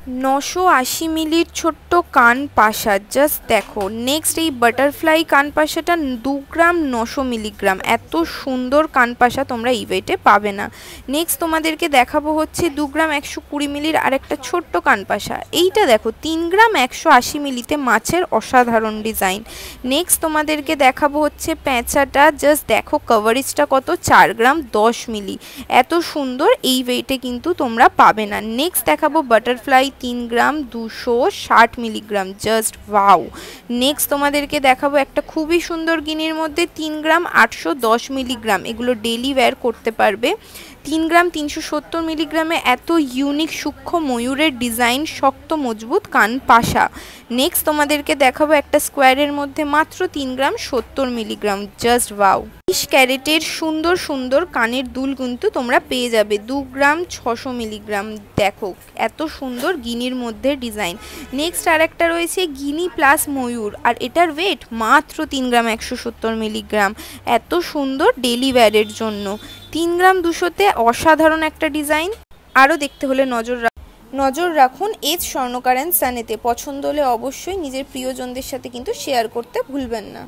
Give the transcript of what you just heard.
980 মিলির ছোট্ট কান পাশা, জাস্ট দেখো। নেক্সট এই বাটারফ্লাই কান পাশাটা 2 গ্রাম 900 মিলিগ্রাম, এত সুন্দর কান পাশা তোমরা ইভেটে পাবে না। নেক্সট তোমাদেরকে দেখাবো হচ্ছে 2 গ্রাম 120 মিলির আরেকটা ছোট্ট কান পাশা। এইটা দেখো 3 গ্রাম 180 মিলিতে মাছের অসাধারণ ডিজাইন। নেক্সট তোমাদেরকে দেখাবো হচ্ছে প্যাঁচাটা, জাস্ট দেখো কভারেজটা কত, 4 গ্রাম 10 মিলি, এত সুন্দর এই ওয়েটে কিন্তু তোমরা পাবে না। নেক্সট দেখাবো বাটারফ্লাই 3 গ্রাম 260 মিলিগ্রাম, জাস্ট ওয়াও। নেক্সট তোমাদেরকে দেখাবো একটা খুবই সুন্দর গিনির মধ্যে 3 গ্রাম 810 মিলিগ্রাম, এগুলো ডেলি ওয়্যার করতে পারবে। 3 গ্রাম 370 মিলিগ্রামে এত ইউনিক সূক্ষ্ম ময়ূরের ডিজাইন, শক্ত মজবুত কান পাশা। নেক্সট তোমাদেরকে দেখাবো একটা স্কোয়ারের মধ্যে মাত্র 3 গ্রাম 70 মিলিগ্রাম, জাস্ট ওয়াও। 20 ক্যারেটের সুন্দর সুন্দর কানের দুল কিন্তু তোমরা পেয়ে যাবে 2 গ্রাম 600 মিলিগ্রাম, দেখো এত সুন্দর গিনির মধ্যে ডিজাইন। নেক্সট আর একটা রয়েছে গিনি প্লাস ময়ূর, আর এটার ওয়েট মাত্র 3 গ্রাম 170 মিলিগ্রাম, এত সুন্দর ডেলি ওয়্যারের জন্য। 3 গ্রাম 200-তে অসাধারণ একটা ডিজাইন। আরও দেখতে হলে নজর রাখুন এজ স্বর্ণকার অ্যান্ড সানেতে। পছন্দ হলে অবশ্যই নিজের প্রিয়জনদের সাথে কিন্তু শেয়ার করতে ভুলবেন না।